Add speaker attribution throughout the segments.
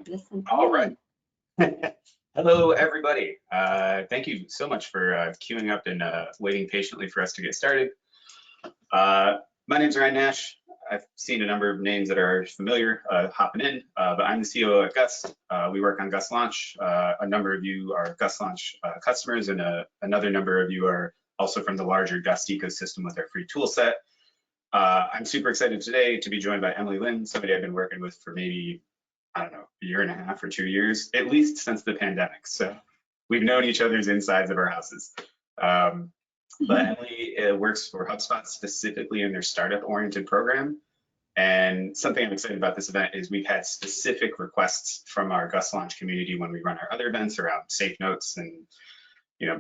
Speaker 1: Listen.
Speaker 2: All right. Hello, everybody. Thank you so much for queuing up and waiting patiently for us to get started. My name's Ryan Nash. I've seen a number of names that are familiar hopping in, but I'm the CEO at Gust. We work on Gust Launch. A number of you are Gust Launch customers, and another number of you are also from the larger Gust ecosystem with our free tool set. I'm super excited today to be joined by Emily Lynn, somebody I've been working with for maybe, I don't know, a year and a half or 2 years, at least since the pandemic. So we've known each other's insides of our houses. But Emily works for HubSpot specifically in their startup-oriented program. And something I'm excited about this event is we've had specific requests from our Gust Launch community when we run our other events around safe notes and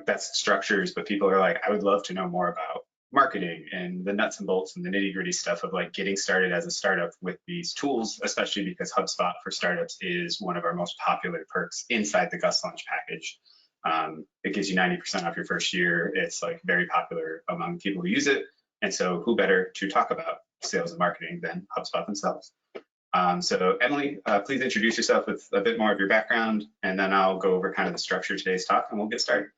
Speaker 2: best structures. But people are like, I would love to know more about marketing and the nuts and bolts and the nitty-gritty stuff of like getting started as a startup with these tools, especially because HubSpot for startups is one of our most popular perks inside the Gust Launch package. It gives you 90% off your first year. It's like very popular among people who use it. And so who better to talk about sales and marketing than HubSpot themselves? So Emily, please introduce yourself with a bit more of your background, and then I'll go over kind of the structure of today's talk and we'll get started.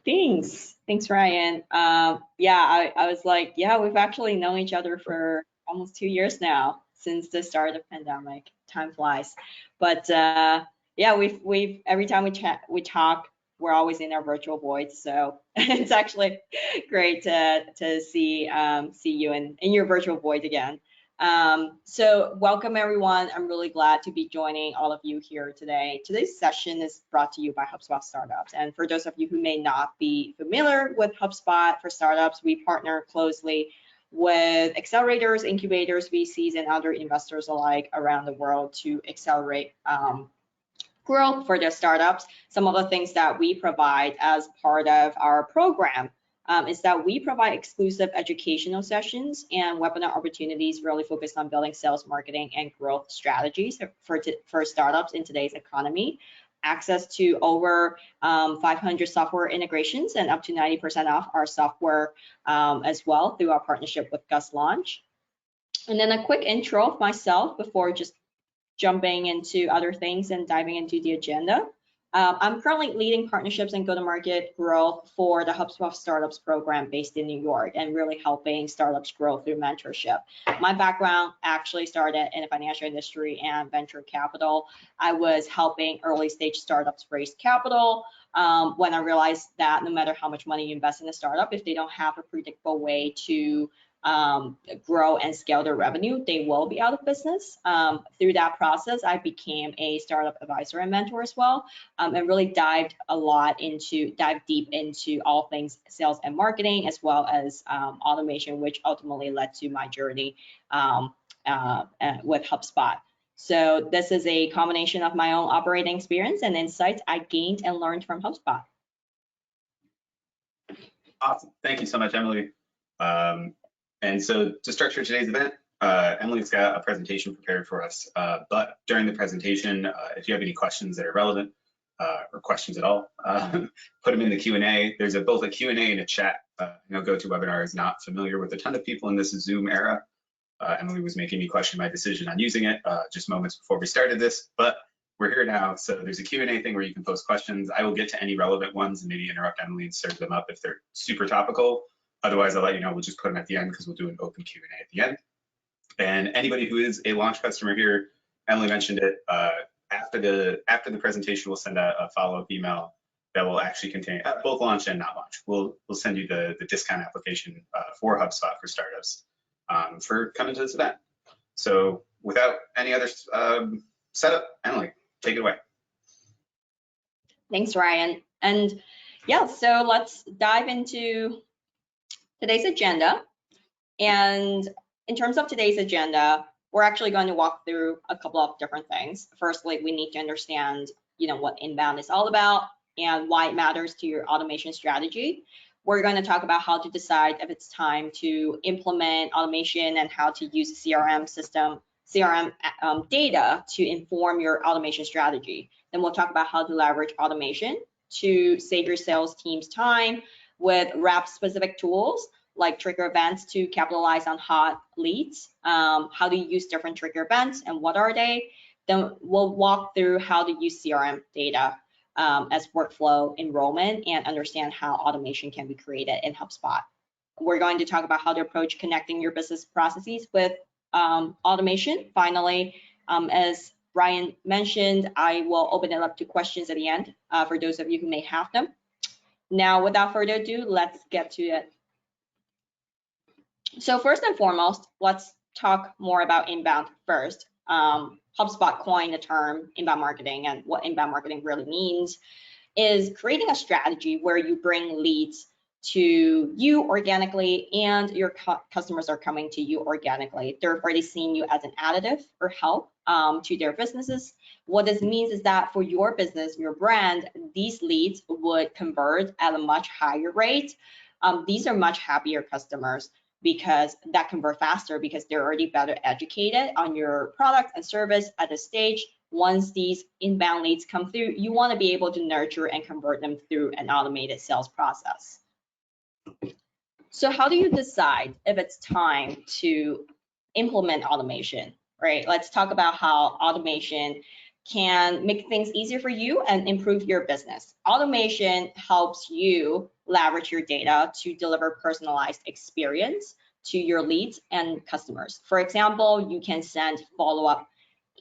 Speaker 1: Thanks, Ryan. I was like, we've actually known each other for almost 2 years now since the start of the pandemic. Time flies, but we've every time we talk, we're always in our virtual voids. So it's actually great to see you in your virtual void again. So welcome everyone. I'm really glad to be joining all of you here today. Today's session is brought to you by HubSpot Startups. And for those of you who may not be familiar with HubSpot for Startups, we partner closely with accelerators, incubators, VCs, and other investors alike around the world to accelerate growth for their startups. Some of the things that we provide as part of our program is that we provide exclusive educational sessions and webinar opportunities really focused on building sales, marketing, and growth strategies for startups in today's economy. Access to over 500 software integrations and up to 90% off our software as well through our partnership with Gust Launch. And then a quick intro of myself before just jumping into other things and diving into the agenda. I'm currently leading partnerships and go-to-market growth for the HubSpot Startups program based in New York and really helping startups grow through mentorship. My background actually started in the financial industry and venture capital. I was helping early stage startups raise capital when I realized that no matter how much money you invest in a startup, if they don't have a predictable way to grow and scale their revenue, they will be out of business. Through that process, I became a startup advisor and mentor as well, and really dived deep into all things sales and marketing, as well as automation, which ultimately led to my journey with HubSpot. So this is a combination of my own operating experience and insights I gained and learned from HubSpot.
Speaker 2: Awesome. Thank you so much, Emily. And so to structure today's event, Emily's got a presentation prepared for us, but during the presentation, if you have any questions that are relevant or questions at all, put them in the Q&A. There's both a Q&A and a chat. GoToWebinar is not familiar with a ton of people in this Zoom era. Emily was making me question my decision on using it just moments before we started this, but we're here now. So there's a Q&A thing where you can post questions. I will get to any relevant ones and maybe interrupt Emily and serve them up if they're super topical. Otherwise, I'll let you know, we'll just put them at the end because we'll do an open Q&A at the end. And anybody who is a launch customer here, Emily mentioned it, after the presentation, we'll send a follow-up email that will actually contain both launch and not launch. We'll send you the discount application for HubSpot for startups for coming to this event. So without any other setup, Emily, take it away.
Speaker 1: Thanks, Ryan. And so let's dive into today's agenda. And in terms of today's agenda, we're actually going to walk through a couple of different things. Firstly, we need to understand, what inbound is all about and why it matters to your automation strategy. We're going to talk about how to decide if it's time to implement automation and how to use CRM data to inform your automation strategy. Then we'll talk about how to leverage automation to save your sales team's time with rep-specific tools like trigger events to capitalize on hot leads, how to use different trigger events and what are they. Then we'll walk through how to use CRM data as workflow enrollment and understand how automation can be created in HubSpot. We're going to talk about how to approach connecting your business processes with automation. Finally, as Brian mentioned, I will open it up to questions at the end for those of you who may have them. Now, without further ado, let's get to it. So first and foremost, let's talk more about inbound first. HubSpot coined the term inbound marketing, and what inbound marketing really means is creating a strategy where you bring leads to you organically and your customers are coming to you organically. They're already seeing you as an additive or help to their businesses. What this means is that for your business, your brand, these leads would convert at a much higher rate. These are much happier customers because that convert faster because they're already better educated on your product and service at this stage. Once these inbound leads come through, you want to be able to nurture and convert them through an automated sales process. So how do you decide if it's time to implement automation, right? Let's talk about how automation can make things easier for you and improve your business. Automation helps you leverage your data to deliver personalized experience to your leads and customers. For example, you can send follow-up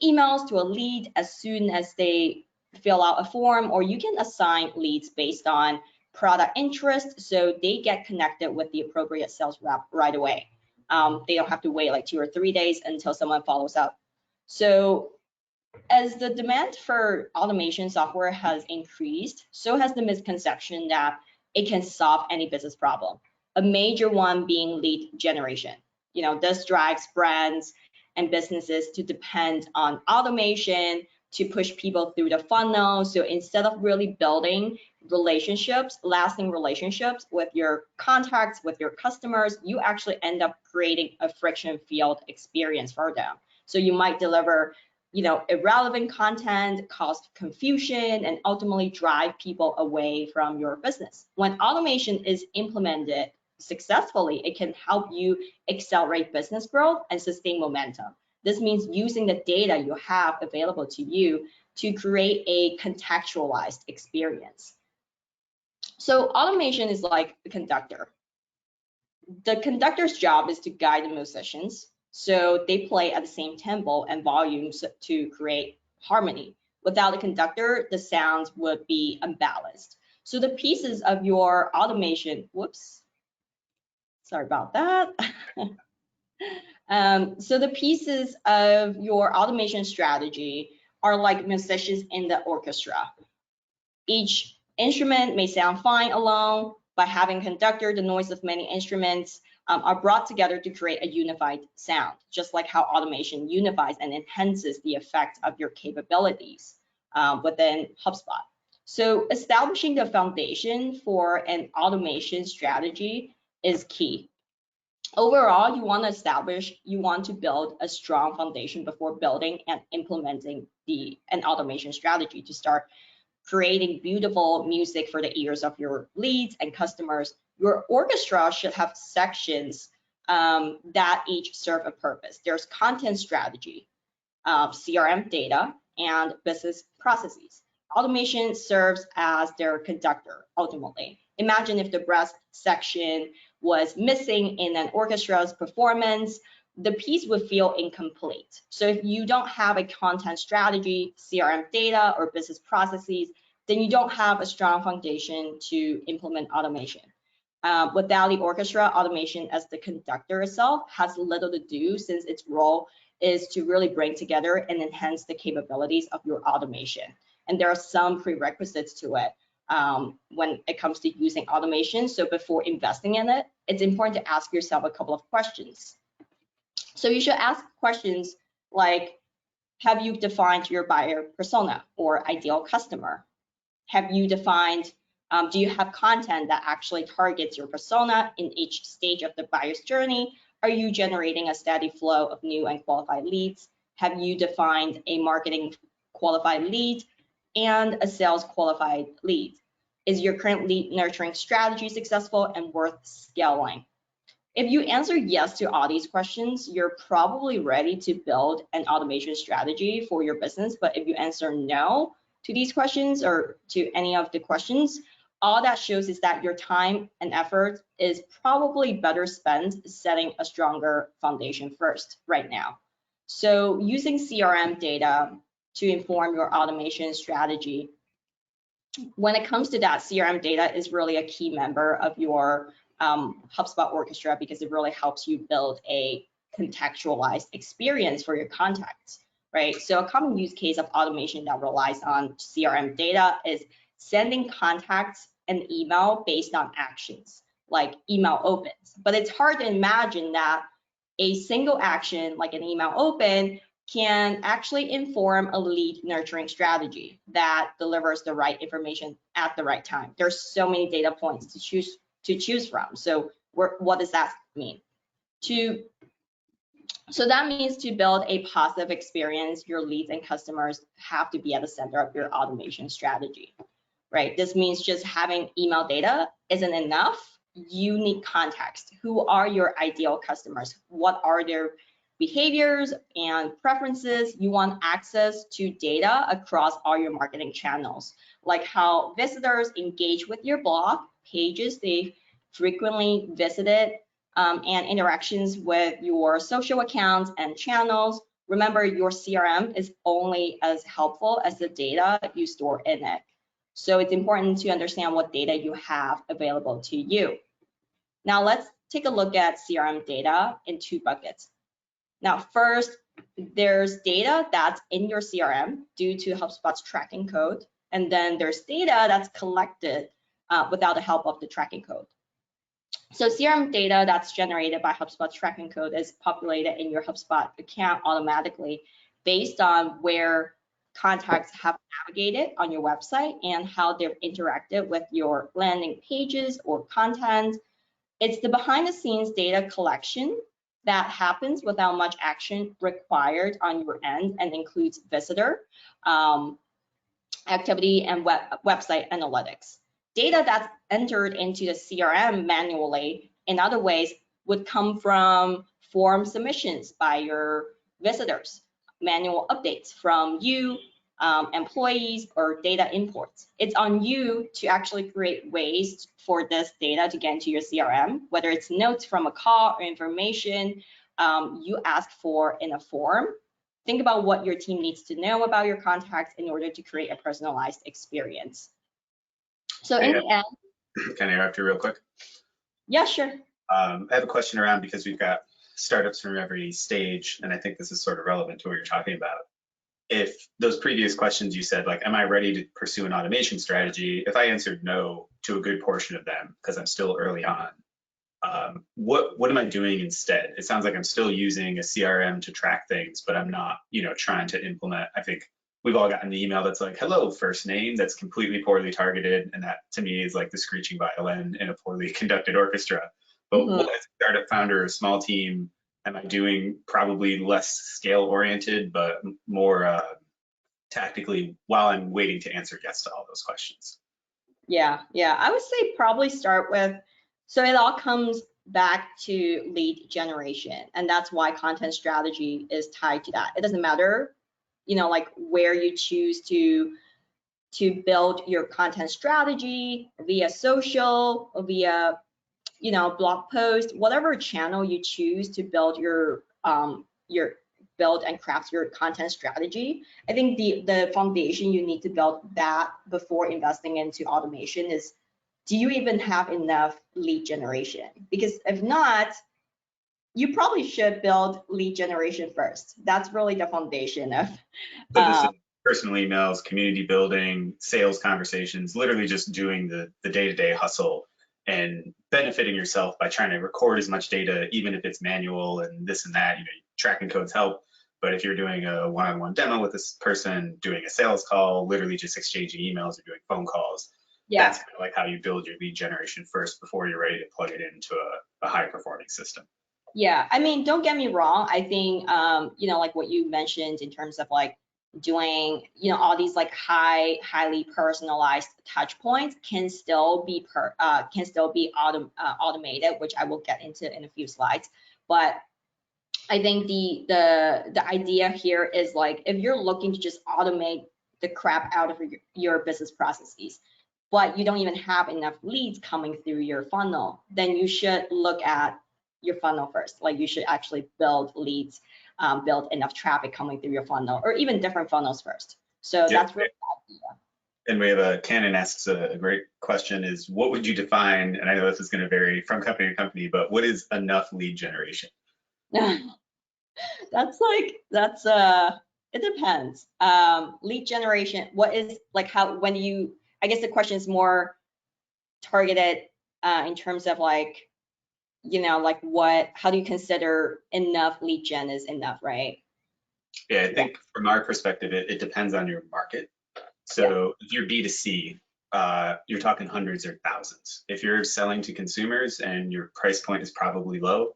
Speaker 1: emails to a lead as soon as they fill out a form, or you can assign leads based on product interest so they get connected with the appropriate sales rep right away. They don't have to wait like 2 or 3 days until someone follows up. So as the demand for automation software has increased, so has the misconception that it can solve any business problem. A major one being lead generation. You know, this drives brands and businesses to depend on automation to push people through the funnel. So instead of really building relationships, lasting relationships with your contacts, with your customers, you actually end up creating a friction-filled experience for them. So you might deliver, you know, irrelevant content, cause confusion, and ultimately drive people away from your business. When automation is implemented successfully, it can help you accelerate business growth and sustain momentum. This means using the data you have available to you to create a contextualized experience. So automation is like the conductor. The conductor's job is to guide the musicians so they play at the same tempo and volumes to create harmony. Without the conductor, the sounds would be unbalanced. So the pieces of your automation, whoops, sorry about that. So the pieces of your automation strategy are like musicians in the orchestra. Each instrument may sound fine alone. By having conductor, the noise of many instruments are brought together to create a unified sound, just like how automation unifies and enhances the effect of your capabilities within HubSpot. So establishing the foundation for an automation strategy is key. Overall, you want to build a strong foundation before building and implementing an automation strategy to start creating beautiful music for the ears of your leads and customers. Your orchestra should have sections that each serve a purpose. There's content strategy, CRM data, and business processes. Automation serves as their conductor, ultimately. Imagine if the brass section was missing in an orchestra's performance, the piece would feel incomplete. So if you don't have a content strategy, CRM data, or business processes, then you don't have a strong foundation to implement automation. Without the orchestra, automation as the conductor itself has little to do, since its role is to really bring together and enhance the capabilities of your automation. And there are some prerequisites to it when it comes to using automation. So before investing in it, it's important to ask yourself a couple of questions. So you should ask questions like, have you defined your buyer persona or ideal customer? Have you defined, do you have content that actually targets your persona in each stage of the buyer's journey? Are you generating a steady flow of new and qualified leads? Have you defined a marketing qualified lead and a sales qualified lead? Is your current lead nurturing strategy successful and worth scaling? If you answer yes to all these questions, you're probably ready to build an automation strategy for your business. But if you answer no to these questions or to any of the questions, all that shows is that your time and effort is probably better spent setting a stronger foundation first right now. So using CRM data to inform your automation strategy, when it comes to that, CRM data is really a key member of your HubSpot orchestra because it really helps you build a contextualized experience for your contacts, right? So a common use case of automation that relies on CRM data is sending contacts an email based on actions, like email opens. But it's hard to imagine that a single action, like an email open, can actually inform a lead nurturing strategy that delivers the right information at the right time. There's so many data points to choose from. So what does that mean? So that means to build a positive experience, your leads and customers have to be at the center of your automation strategy, right? This means just having email data isn't enough. You need context. Who are your ideal customers? What are their behaviors and preferences? You want access to data across all your marketing channels, like how visitors engage with your blog pages they frequently visited, and interactions with your social accounts and channels. Remember, your CRM is only as helpful as the data you store in it. So it's important to understand what data you have available to you. Now let's take a look at CRM data in two buckets. Now, first, there's data that's in your CRM due to HubSpot's tracking code, and then there's data that's collected without the help of the tracking code. So CRM data that's generated by HubSpot's tracking code is populated in your HubSpot account automatically based on where contacts have navigated on your website and how they've interacted with your landing pages or content. It's the behind the scenes data collection that happens without much action required on your end and includes visitor, activity, and website analytics. Data that's entered into the CRM manually in other ways would come from form submissions by your visitors, manual updates from you, employees, or data imports. It's on you to actually create ways for this data to get into your CRM, whether it's notes from a call or information you ask for in a form. Think about what your team needs to know about your contacts in order to create a personalized experience. So in the end,
Speaker 2: can I interrupt you real quick?
Speaker 1: Yeah, sure.
Speaker 2: I have a question around because we've got startups from every stage, and I think this is sort of relevant to what you're talking about. If those previous questions you said, like, am I ready to pursue an automation strategy? If I answered no to a good portion of them because I'm still early on, what am I doing instead? It sounds like I'm still using a CRM to track things, but I'm not, trying to implement. I think we've all gotten the email that's like, hello, first name, that's completely poorly targeted. And that to me is like the screeching violin in a poorly conducted orchestra. But what as a startup founder, a small team, am I doing probably less scale oriented, but more tactically while I'm waiting to answer yes to all those questions?
Speaker 1: Yeah, I would say probably start with, so it all comes back to lead generation, and that's why content strategy is tied to that. It doesn't matter, like where you choose to build your content strategy, via social, via blog post, whatever channel you choose to build your build and craft your content strategy. I think the foundation you need to build that before investing into automation is, do you even have enough lead generation? Because if not, you probably should build lead generation first. That's really the foundation of
Speaker 2: So this is personal emails, community building, sales conversations, literally just doing the day-to-day hustle and benefiting yourself by trying to record as much data, even if it's manual and this and that. Tracking codes help, but if you're doing a one-on-one demo with this person, doing a sales call, literally just exchanging emails or doing phone calls, that's kind of like how you build your lead generation first before you're ready to plug it into a high-performing system.
Speaker 1: Yeah, I mean, don't get me wrong. I think, like what you mentioned in terms of like doing, you know, all these like highly personalized touch points can still be automated, which I will get into in a few slides. But I think the idea here is like, if you're looking to just automate the crap out of your business processes, but you don't even have enough leads coming through your funnel, then you should look at your funnel first. Like, you should actually build leads, build enough traffic coming through your funnel, or even different funnels first. So that's really the idea.
Speaker 2: And we have Canon asks a great question, is what would you define, and I know this is going to vary from company to company, but what is enough lead generation?
Speaker 1: It depends. Lead generation, what is like, how, when you, I guess the question is more targeted in terms of like, you know, like how do you consider enough lead gen is enough, right?
Speaker 2: Yeah, I think from our perspective, it depends on your market. So if you're B2C, you're talking hundreds or thousands. If you're selling to consumers and your price point is probably low,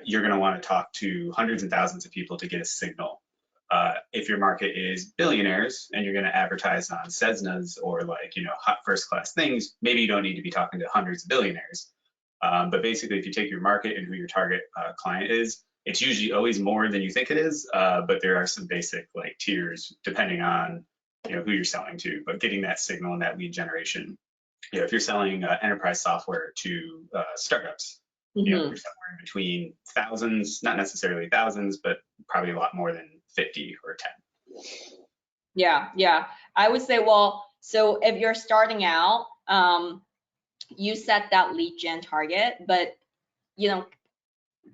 Speaker 2: you're going to want to talk to hundreds and thousands of people to get a signal. If your market is billionaires and you're going to advertise on Cessnas or like, you know, hot first class things, maybe you don't need to be talking to hundreds of billionaires. But basically, if you take your market and who your target client is, it's usually always more than you think it is. But there are some basic like tiers depending on, you know, who you're selling to. But getting that signal and that lead generation, you know, if you're selling enterprise software to startups, you know, you're somewhere in between thousands, not necessarily thousands, but probably a lot more than 50 or 10.
Speaker 1: Yeah. I would say, well, so if you're starting out, you set that lead gen target, but you know,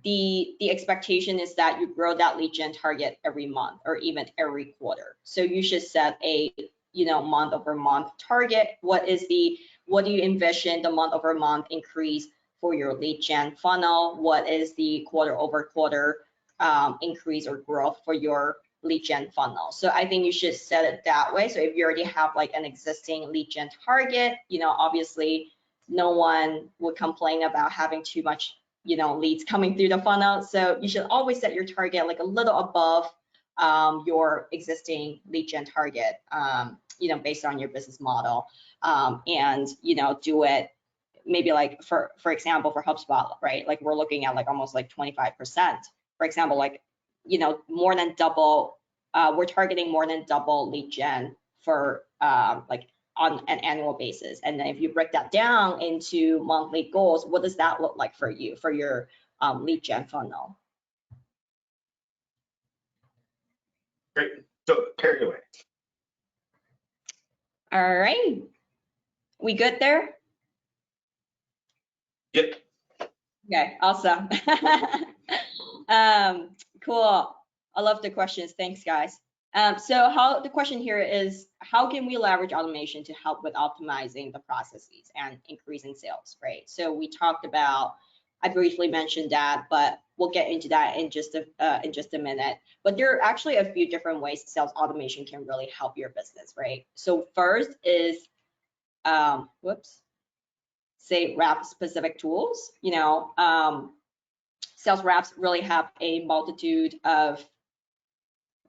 Speaker 1: the expectation is that you grow that lead gen target every month or even every quarter. So you should set a, you know, month over month target. What do you envision the month over month increase for your lead gen funnel? What is the quarter over quarter increase or growth for your lead gen funnel? So I think you should set it that way. So if you already have like an existing lead gen target, you know, obviously no one would complain about having too much, you know, leads coming through the funnel. So you should always set your target like a little above your existing lead gen target, you know, based on your business model, and, you know, do it maybe like for example, for HubSpot, right? Like we're looking at like almost like 25%, for example, like, you know, more than double, we're targeting more than double lead gen for like on an annual basis. And then if you break that down into monthly goals, what does that look like for you, for your lead gen funnel?
Speaker 2: Great. So carry away.
Speaker 1: All right. We good there?
Speaker 2: Yep.
Speaker 1: Okay, awesome. Cool. I love the questions. Thanks, guys. So the question here is, how can we leverage automation to help with optimizing the processes and increasing sales, right? So we talked about, I briefly mentioned that, but we'll get into that in just a minute. But there are actually a few different ways sales automation can really help your business, right? So first is, say rep specific tools. You know, sales reps really have a multitude of,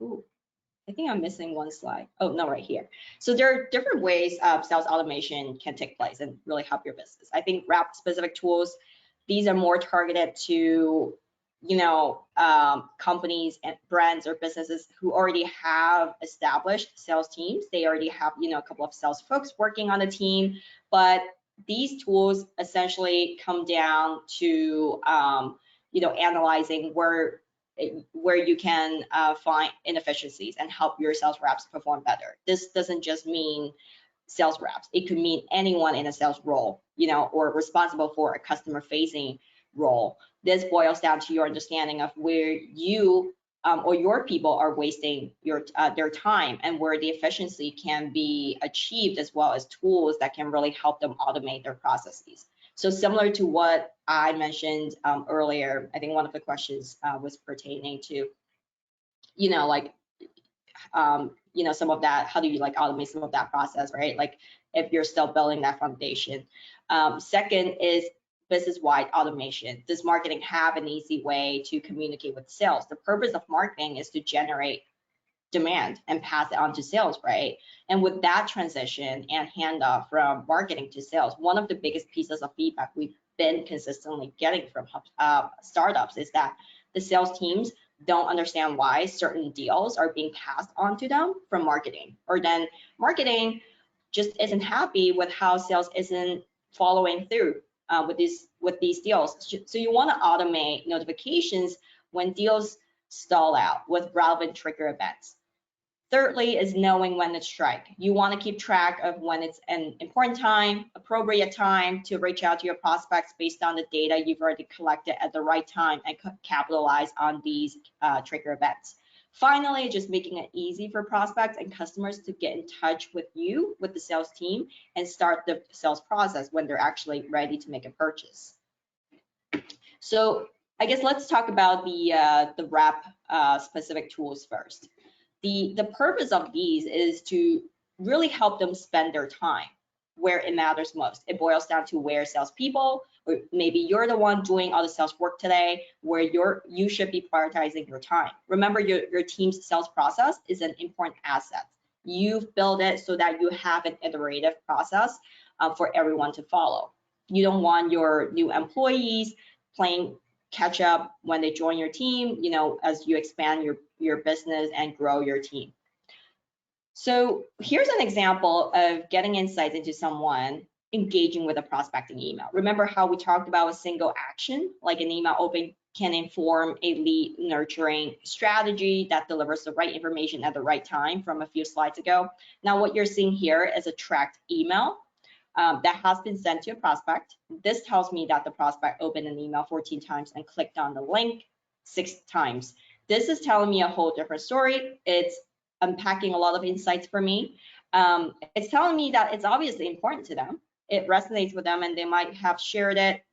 Speaker 1: I think I'm missing one slide. Oh, no, right here. So there are different ways of sales automation can take place and really help your business. I think rep specific tools, these are more targeted to, you know, companies and brands or businesses who already have established sales teams. They already have, you know, a couple of sales folks working on the team, but these tools essentially come down to, you know, analyzing where you can find inefficiencies and help your sales reps perform better. This doesn't just mean sales reps. It could mean anyone in a sales role, you know, or responsible for a customer facing role. This boils down to your understanding of where you or your people are wasting their time and where the efficiency can be achieved, as well as tools that can really help them automate their processes. So similar to what I mentioned earlier, I think one of the questions was pertaining to, you know, like, you know, some of that, how do you like automate some of that process, right? Like if you're still building that foundation. Second is business-wide automation. Does marketing have an easy way to communicate with sales? The purpose of marketing is to generate demand and pass it on to sales, right? And with that transition and handoff from marketing to sales, one of the biggest pieces of feedback we've been consistently getting from startups is that the sales teams don't understand why certain deals are being passed on to them from marketing, or then marketing just isn't happy with how sales isn't following through with these deals. So you want to automate notifications when deals stall out with relevant trigger events. Thirdly is knowing when to strike. You want to keep track of when it's an important time, appropriate time to reach out to your prospects based on the data you've already collected at the right time and capitalize on these trigger events. Finally, just making it easy for prospects and customers to get in touch with you, with the sales team, and start the sales process when they're actually ready to make a purchase. So I guess let's talk about the rep specific tools first. The purpose of these is to really help them spend their time where it matters most. It boils down to where salespeople, or maybe you're the one doing all the sales work today, where you should be prioritizing your time. Remember, your team's sales process is an important asset. You've built it so that you have an iterative process for everyone to follow. You don't want your new employees playing catch up when they join your team, as you expand your business and grow your team. So here's an example of getting insights into someone engaging with a prospecting email. Remember how we talked about a single action, like an email open can inform a lead nurturing strategy that delivers the right information at the right time from a few slides ago. Now what you're seeing here is a tracked email that has been sent to a prospect. This tells me that the prospect opened an email 14 times and clicked on the link 6 times. This is telling me a whole different story. It's unpacking a lot of insights for me. It's telling me that it's obviously important to them. It resonates with them, and they might have shared it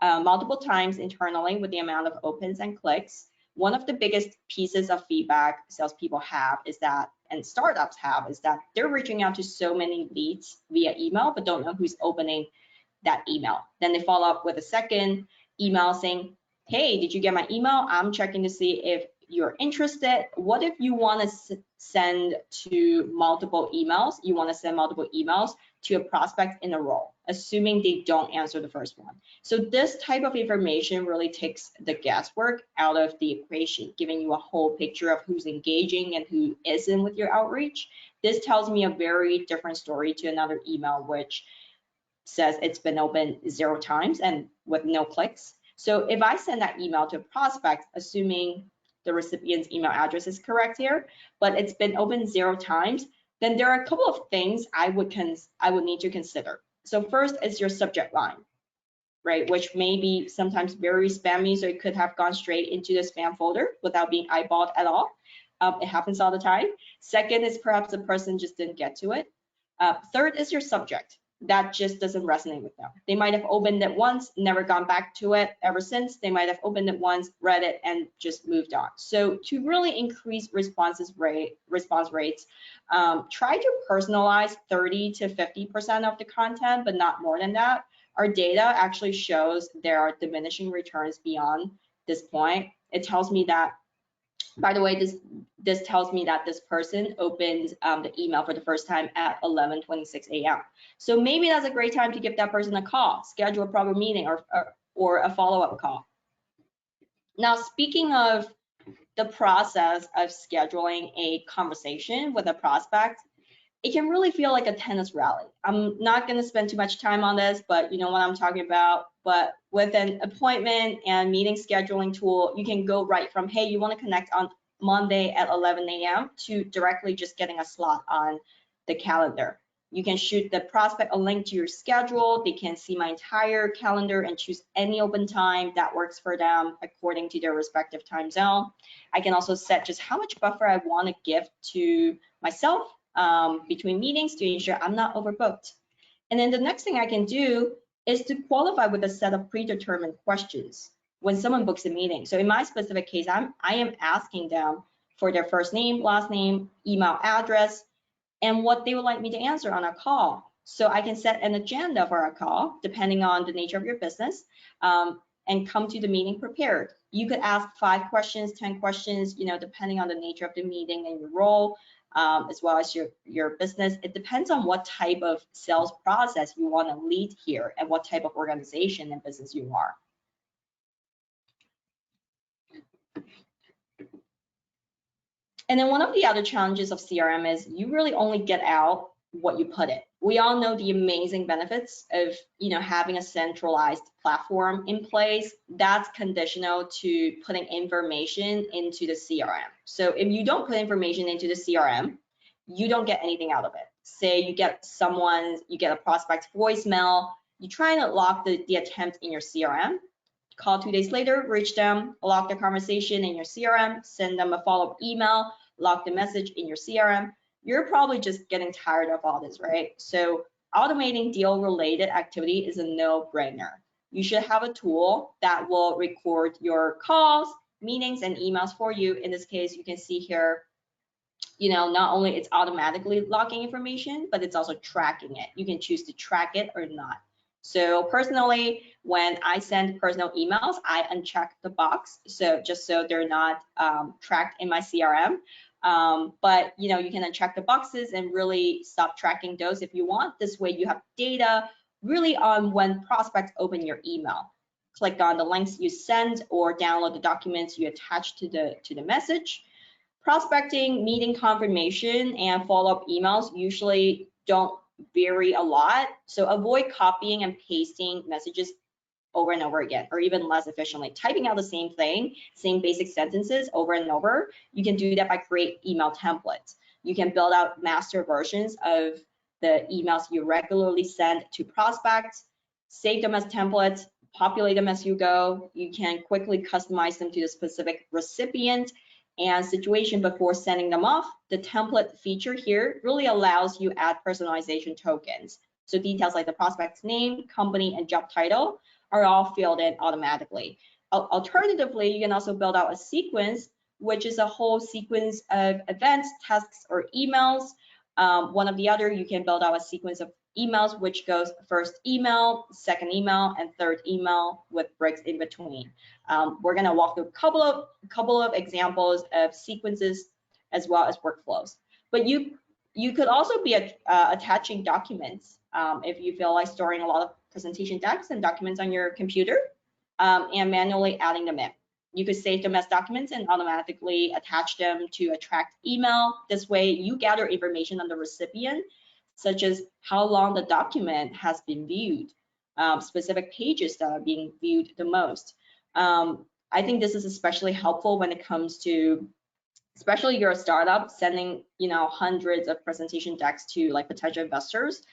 Speaker 1: multiple times internally with the amount of opens and clicks. One of the biggest pieces of feedback salespeople have is that, and startups have, is that they're reaching out to so many leads via email, but don't know who's opening that email. Then they follow up with a second email saying, hey, did you get my email? I'm checking to see if you're interested. What if you want to send to multiple emails? You want to send multiple emails to a prospect in a row, assuming they don't answer the first one. So this type of information really takes the guesswork out of the equation, giving you a whole picture of who's engaging and who isn't with your outreach. This tells me a very different story to another email, which says it's been opened 0 times and with no clicks. So if I send that email to a prospect, assuming the recipient's email address is correct here, but it's been opened 0 times, then there are a couple of things I would need to consider. So first is your subject line, right? Which may be sometimes very spammy, so it could have gone straight into the spam folder without being eyeballed at all. It happens all the time. Second is perhaps the person just didn't get to it. Third is your subject. That just doesn't resonate with them. They might have opened it once, never gone back to it ever since. They might have opened it once, read it, and just moved on. So to really increase response rates, try to personalize 30 to 50% of the content, but not more than that. Our data actually shows there are diminishing returns beyond this point. It tells me that, by the way, this tells me that this person opened the email for the first time at 11:26 a.m. So maybe that's a great time to give that person a call, schedule a proper meeting or a follow-up call. Now, speaking of the process of scheduling a conversation with a prospect, it can really feel like a tennis rally. I'm not going to spend too much time on this, but you know what I'm talking about. But with an appointment and meeting scheduling tool, you can go right from, hey, you want to connect on Monday at 11 a.m. to directly just getting a slot on the calendar. You can shoot the prospect a link to your schedule. They can see my entire calendar and choose any open time that works for them according to their respective time zone. I can also set just how much buffer I want to give to myself between meetings to ensure I'm not overbooked. And then the next thing I can do is to qualify with a set of predetermined questions when someone books a meeting. So in my specific case, I am asking them for their first name, last name, email address, and what they would like me to answer on a call. So I can set an agenda for a call depending on the nature of your business. And and come to the meeting prepared. You could ask 5 questions, 10 questions, depending on the nature of the meeting and your role, as well as your business. It depends on what type of sales process you want to lead here and what type of organization and business you are. And then one of the other challenges of CRM is you really only get out what you put in. We all know the amazing benefits of having a centralized platform in place. That's conditional to putting information into the CRM. So if you don't put information into the CRM, you don't get anything out of it. Say you get a prospect's voicemail, you try to log the attempt in your CRM, call 2 days later, reach them, log the conversation in your CRM, send them a follow-up email, log the message in your CRM. You're probably just getting tired of all this, right? So automating deal-related activity is a no-brainer. You should have a tool that will record your calls, meetings, and emails for you. In this case, you can see here, not only it's automatically logging information, but it's also tracking it. You can choose to track it or not. So personally, when I send personal emails, I uncheck the box, so just so they're not tracked in my CRM. But you can uncheck the boxes and really stop tracking those if you want. This way you have data really on when prospects open your email. Click on the links you send or download the documents you attach to the message. Prospecting, meeting confirmation, and follow-up emails usually don't vary a lot. So avoid copying and pasting messages over and over again, or even less efficiently. Typing out the same thing, same basic sentences over and over. You can do that by create email templates. You can build out master versions of the emails you regularly send to prospects, save them as templates, populate them as you go. You can quickly customize them to the specific recipient and situation before sending them off. The template feature here really allows you add personalization tokens. So details like the prospect's name, company, and job title are all filled in automatically. Alternatively, you can also build out a sequence, which is a whole sequence of events, tasks, or emails. One of the other, you can build out a sequence of emails, which goes first email, second email, and third email with breaks in between. We're gonna walk through a couple of examples of sequences as well as workflows. But you could also be attaching documents if you feel like storing a lot of presentation decks and documents on your computer and manually adding them in. You could save them as documents and automatically attach them to a tracked email. This way you gather information on the recipient, such as how long the document has been viewed, specific pages that are being viewed the most. I think this is especially helpful when it comes to, especially you're a startup, sending hundreds of presentation decks to like potential investors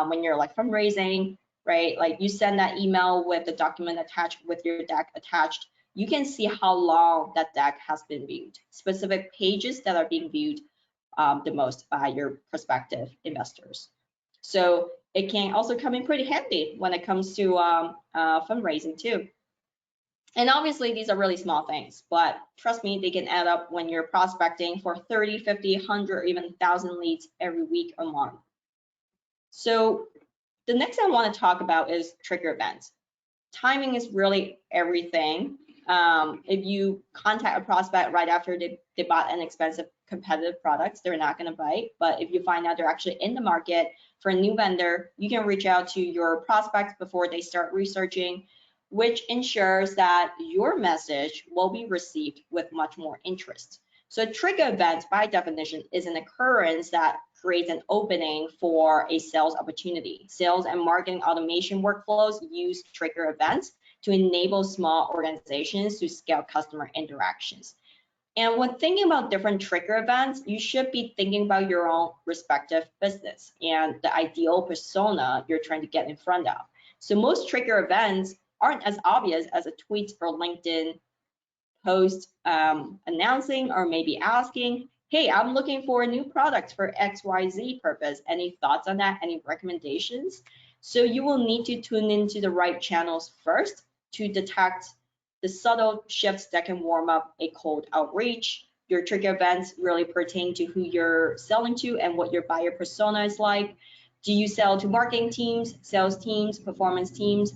Speaker 1: when you're like fundraising, right? Like you send that email with the document attached, with your deck attached. You can see how long that deck has been viewed, specific pages that are being viewed the most by your prospective investors. So it can also come in pretty handy when it comes to fundraising too. And obviously these are really small things, but trust me, they can add up when you're prospecting for 30, 50, 100, or even 1,000 leads every week or month. So the next I want to talk about is trigger events. Timing is really everything. If you contact a prospect right after they bought an expensive competitive product, they're not going to bite. But if you find out they're actually in the market for a new vendor, you can reach out to your prospects before they start researching, which ensures that your message will be received with much more interest. So a trigger event, by definition, is an occurrence that creates an opening for a sales opportunity. Sales and marketing automation workflows use trigger events to enable small organizations to scale customer interactions. And when thinking about different trigger events, you should be thinking about your own respective business and the ideal persona you're trying to get in front of. So most trigger events aren't as obvious as a tweet or LinkedIn post announcing or maybe asking, hey, I'm looking for a new product for XYZ purpose. Any thoughts on that? Any recommendations? So you will need to tune into the right channels first to detect the subtle shifts that can warm up a cold outreach. Your trigger events really pertain to who you're selling to and what your buyer persona is like. Do you sell to marketing teams, sales teams, performance teams?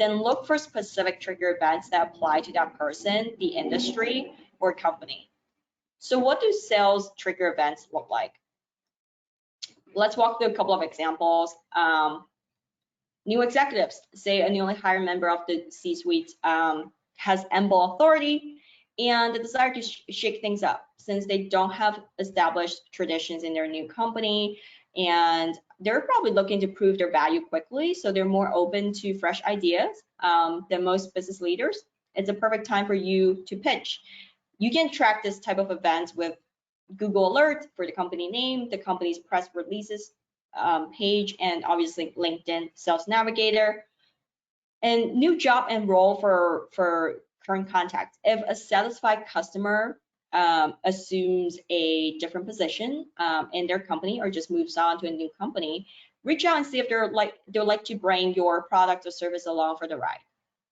Speaker 1: then look for specific trigger events that apply to that person, the industry, or company. So what do sales trigger events look like? Let's walk through a couple of examples. New executives, say a newly hired member of the C-suite has ample authority and the desire to shake things up since they don't have established traditions in their new company, and they're probably looking to prove their value quickly, so they're more open to fresh ideas than most business leaders. It's a perfect time for you to pitch. You can track this type of events with Google Alert for the company name, the company's press releases page, and obviously LinkedIn Sales Navigator. And new job and role for current contacts. If a satisfied customer assumes a different position in their company or just moves on to a new company, reach out and see if they'd like to bring your product or service along for the ride.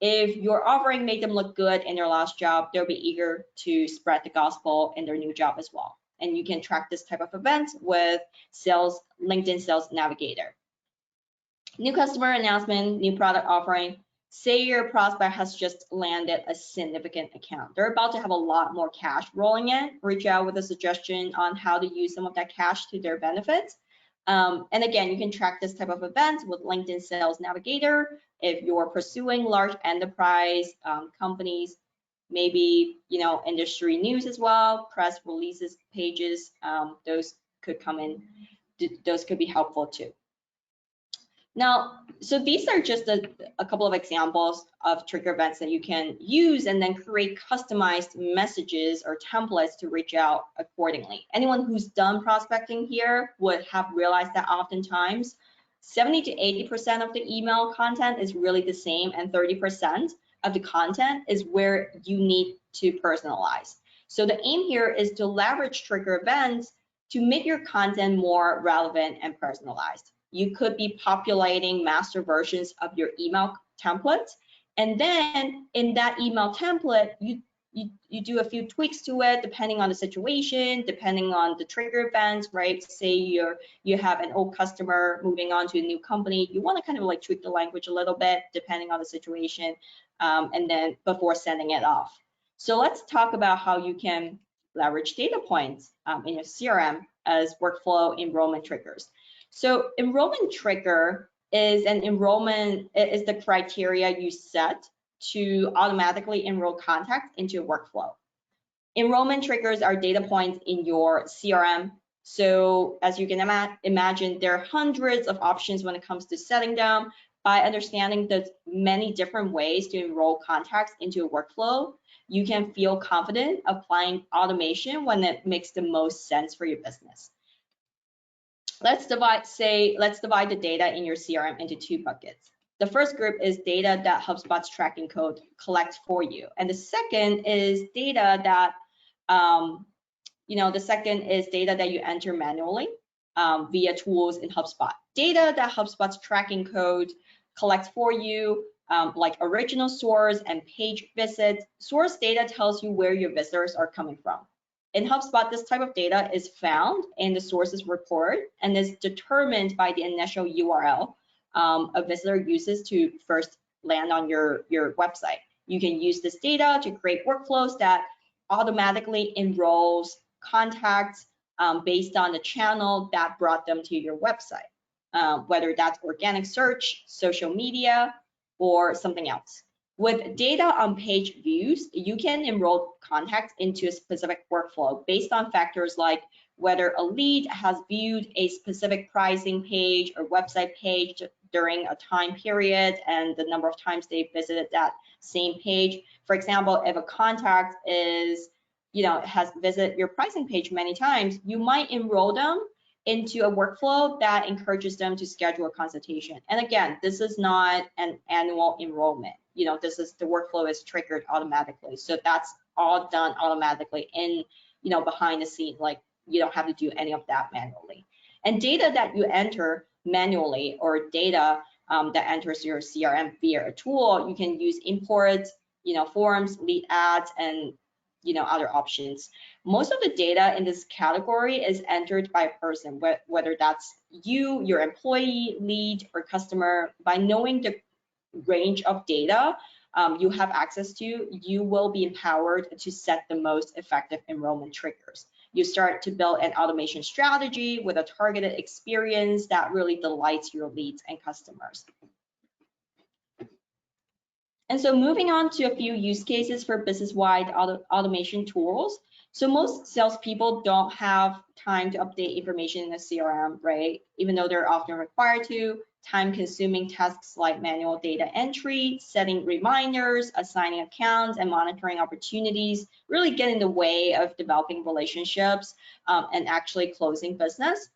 Speaker 1: If your offering made them look good in their last job, they'll be eager to spread the gospel in their new job as well. And you can track this type of events with LinkedIn Sales Navigator. New customer announcement, new product offering. Say your prospect has just landed a significant account. They're about to have a lot more cash rolling in. Reach out with a suggestion on how to use some of that cash to their benefit. And again, you can track this type of event with LinkedIn Sales Navigator. If you're pursuing large enterprise companies, maybe industry news as well, press releases pages, those could come in. Those could be helpful too. Now, so these are just a couple of examples of trigger events that you can use and then create customized messages or templates to reach out accordingly. Anyone who's done prospecting here would have realized that oftentimes 70 to 80% of the email content is really the same, and 30% of the content is where you need to personalize. So the aim here is to leverage trigger events to make your content more relevant and personalized. You could be populating master versions of your email template, and then in that email template, you do a few tweaks to it depending on the situation, depending on the trigger events, right? Say you have an old customer moving on to a new company, you want to kind of like tweak the language a little bit depending on the situation, and then before sending it off. So let's talk about how you can leverage data points in your CRM as workflow enrollment triggers. So enrollment trigger is the criteria you set to automatically enroll contacts into a workflow. Enrollment triggers are data points in your CRM. So as you can imagine, there are hundreds of options when it comes to setting them. By understanding the many different ways to enroll contacts into a workflow, you can feel confident applying automation when it makes the most sense for your business. Let's divide the data in your CRM into two buckets. The first group is data that HubSpot's tracking code collects for you, and the second is data that you enter manually via tools in HubSpot. Data that HubSpot's tracking code collects for you, like original source and page visits. Source data tells you where your visitors are coming from. In HubSpot, this type of data is found in the sources report and is determined by the initial URL a visitor uses to first land on your website. You can use this data to create workflows that automatically enrolls contacts based on the channel that brought them to your website, whether that's organic search, social media, or something else. With data on page views, you can enroll contacts into a specific workflow based on factors like whether a lead has viewed a specific pricing page or website page during a time period and the number of times they visited that same page. For example, if a contact has visited your pricing page many times, you might enroll them into a workflow that encourages them to schedule a consultation. And again, this is not an annual enrollment. The workflow is triggered automatically. So that's all done automatically in, behind the scenes, like you don't have to do any of that manually. And data that you enter manually or data that enters your CRM via a tool, you can use imports, forms, lead ads, and other options. Most of the data in this category is entered by a person, whether that's you, your employee, lead, or customer. By knowing the range of data you have access to, you will be empowered to set the most effective enrollment triggers. You start to build an automation strategy with a targeted experience that really delights your leads and customers. And so moving on to a few use cases for business-wide automation tools. So most salespeople don't have time to update information in a CRM, right? Even though they're often required to. Time-consuming tasks like manual data entry, setting reminders, assigning accounts, and monitoring opportunities really get in the way of developing relationships and actually closing business.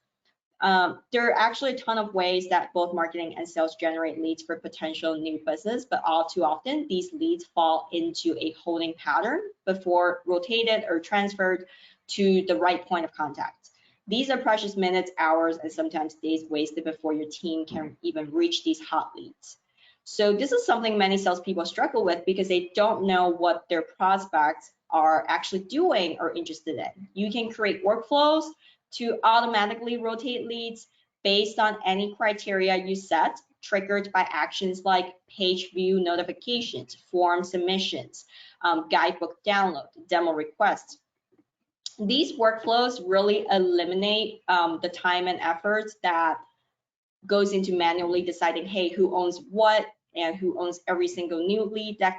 Speaker 1: There are actually a ton of ways that both marketing and sales generate leads for potential new business, but all too often these leads fall into a holding pattern before rotated or transferred to the right point of contact. These are precious minutes, hours, and sometimes days wasted before your team can even reach these hot leads. So this is something many salespeople struggle with because they don't know what their prospects are actually doing or interested in. You can create workflows to automatically rotate leads based on any criteria you set, triggered by actions like page view notifications, form submissions, guidebook download, demo requests. These workflows really eliminate the time and efforts that goes into manually deciding, hey, who owns what and who owns every single new lead that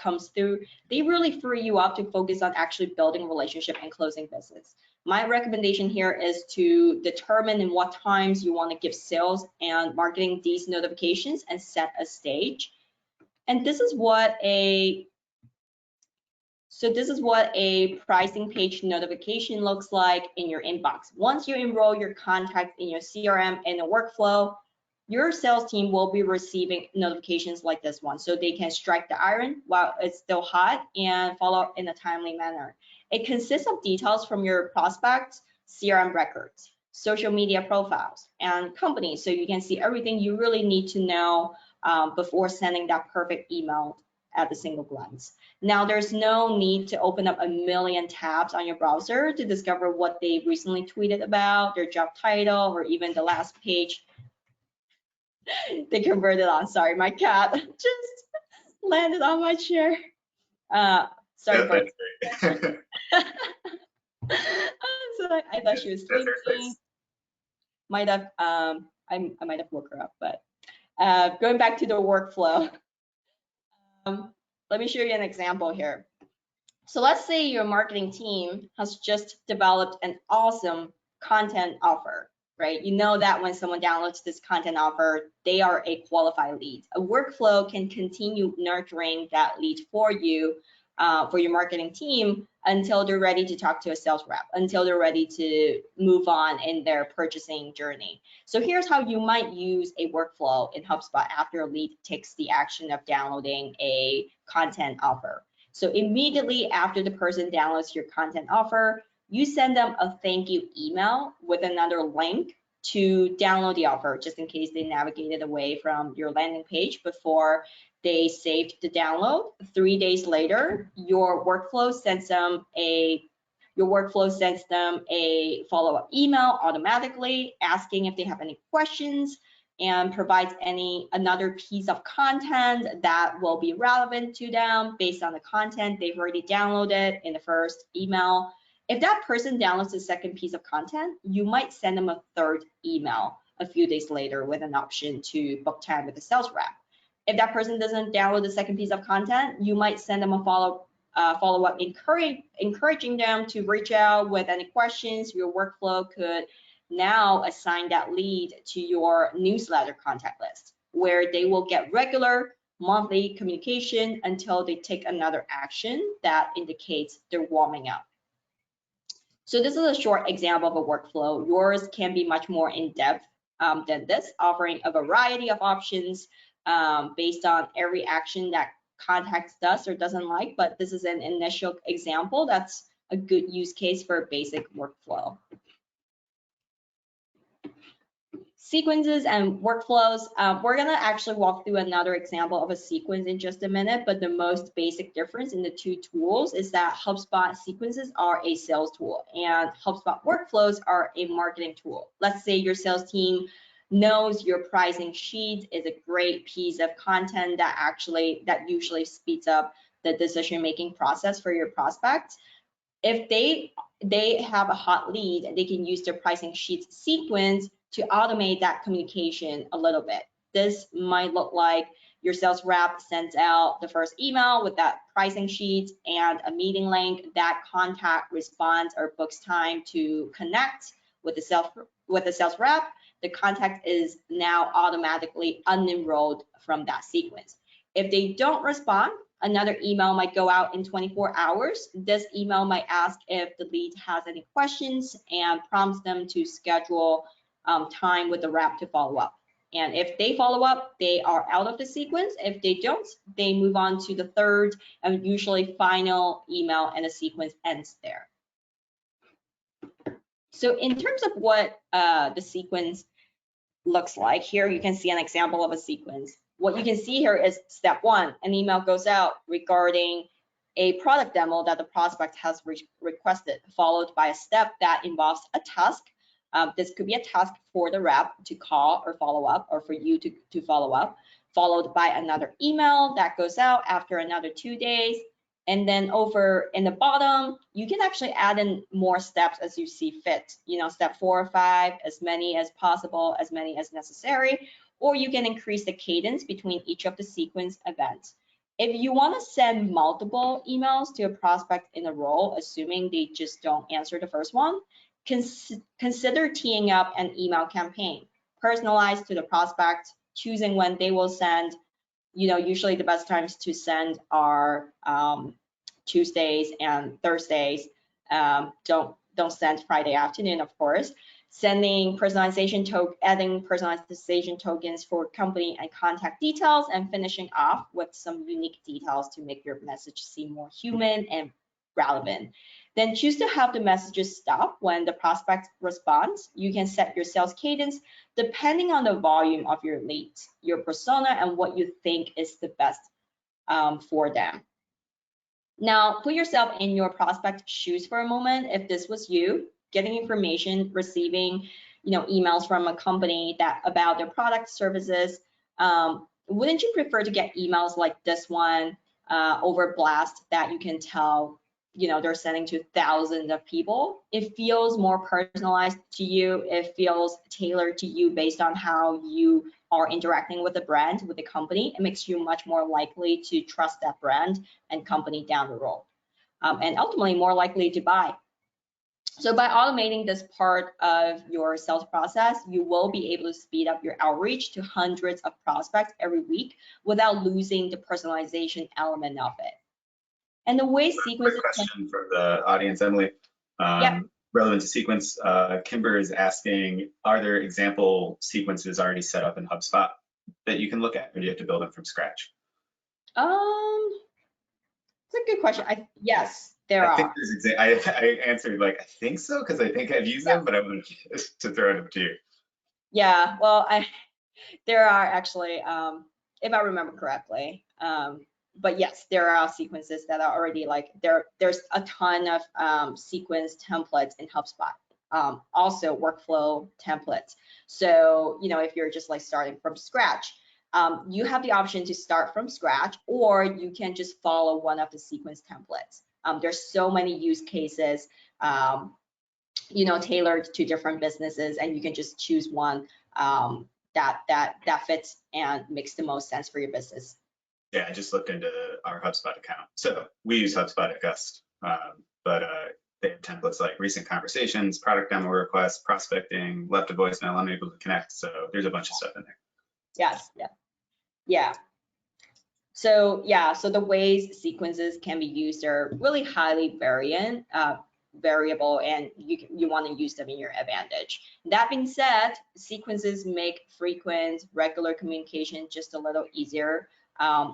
Speaker 1: comes through. They really free you up to focus on actually building a relationship and closing business. My recommendation here is to determine in what times you want to give sales and marketing these notifications and set a stage. And this is what a pricing page notification looks like in your inbox. Once you enroll your contact in your CRM and a workflow, your sales team will be receiving notifications like this one, so they can strike the iron while it's still hot and follow up in a timely manner. It consists of details from your prospects, CRM records, social media profiles, and companies, so you can see everything you really need to know before sending that perfect email at a single glance. Now, there's no need to open up a million tabs on your browser to discover what they recently tweeted about, their job title, or even the last page they converted on. Sorry, my cat just landed on my chair. Sorry for that. So I thought she was sleeping. Might have I might have woke her up, but going back to the workflow. Let me show you an example here. So let's say your marketing team has just developed an awesome content offer, right? You know that when someone downloads this content offer, they are a qualified lead. A workflow can continue nurturing that lead for you, for your marketing team, until they're ready to talk to a sales rep, until they're ready to move on in their purchasing journey. So here's how you might use a workflow in HubSpot after a lead takes the action of downloading a content offer. So immediately after the person downloads your content offer, you send them a thank you email with another link to download the offer, just in case they navigated away from your landing page before they saved the download. 3 days later, your workflow sends them a follow-up email automatically, asking if they have any questions, and provides another piece of content that will be relevant to them based on the content they've already downloaded in the first email. If that person downloads the second piece of content, you might send them a third email a few days later with an option to book time with a sales rep. If that person doesn't download the second piece of content, you might send them a follow-up encouraging them to reach out with any questions. Your workflow could now assign that lead to your newsletter contact list, where they will get regular monthly communication until they take another action that indicates they're warming up. So this is a short example of a workflow. Yours can be much more in-depth than this, offering a variety of options based on every action that contact does or doesn't like, but this is an initial example that's a good use case for a basic workflow. Sequences and workflows. We're gonna actually walk through another example of a sequence in just a minute, but the most basic difference in the two tools is that HubSpot sequences are a sales tool and HubSpot workflows are a marketing tool. Let's say your sales team knows your pricing sheet is a great piece of content that usually speeds up the decision-making process for your prospects. If they have a hot lead, they can use their pricing sheet sequence to automate that communication a little bit. This might look like your sales rep sends out the first email with that pricing sheet and a meeting link. That contact responds or books time to connect with the sales rep. The contact is now automatically unenrolled from that sequence. If they don't respond, another email might go out in 24 hours. This email might ask if the lead has any questions and prompts them to schedule time with the rep to follow up. And if they follow up, they are out of the sequence. If they don't, they move on to the third and usually final email, and the sequence ends there. So in terms of what the sequence looks like, here you can see an example of a sequence. What you can see here is step one, an email goes out regarding a product demo that the prospect has requested, followed by a step that involves a task. This could be a task for the rep to call or follow up, or for you to follow up, followed by another email that goes out after another 2 days. And then over in the bottom, you can actually add in more steps as you see fit. You know, step 4 or 5, as many as possible, as many as necessary, or you can increase the cadence between each of the sequence events. If you want to send multiple emails to a prospect in a row, assuming they just don't answer the first one, consider teeing up an email campaign, personalized to the prospect, choosing when they will send. You know, usually the best times to send are Tuesdays and Thursdays. Don't send Friday afternoon, of course. Adding personalization tokens for company and contact details, and finishing off with some unique details to make your message seem more human and relevant. Then choose to have the messages stop when the prospect responds. You can set your sales cadence depending on the volume of your leads, your persona, and what you think is the best for them. Now, put yourself in your prospect's shoes for a moment. If this was you, getting information, receiving, emails from a company about their product, services, wouldn't you prefer to get emails like this one over blast that you can tell they're sending to thousands of people? It feels more personalized to you. It feels tailored to you based on how you are interacting with the brand, with the company. It makes you much more likely to trust that brand and company down the road, and ultimately more likely to buy. So by automating this part of your sales process, you will be able to speed up your outreach to hundreds of prospects every week without losing the personalization element of it. And the way sequences—
Speaker 2: Quick question for the audience, Emily. Relevant to sequence, Kimber is asking, are there example sequences already set up in HubSpot that you can look at, or do you have to build them from scratch?
Speaker 1: It's a good question. Yes, there are.
Speaker 2: I think I answered like, I think so, because I think I've used them, but I'm going to throw it up to you.
Speaker 1: Yeah, well, there are actually, if I remember correctly. But yes, there are sequences that are already like there's a ton of sequence templates in HubSpot, also workflow templates. So if you're just like starting from scratch, you have the option to start from scratch, or you can just follow one of the sequence templates. There's so many use cases tailored to different businesses, and you can just choose one that fits and makes the most sense for your business.
Speaker 2: Yeah, I just looked into our HubSpot account. So we use HubSpot at Gust, but they have templates like recent conversations, product demo requests, prospecting, left a voicemail, unable to connect. So there's a bunch of stuff in there.
Speaker 1: Yes, yeah. So the ways sequences can be used are really highly variable, and you want to use them in your advantage. That being said, sequences make regular communication just a little easier.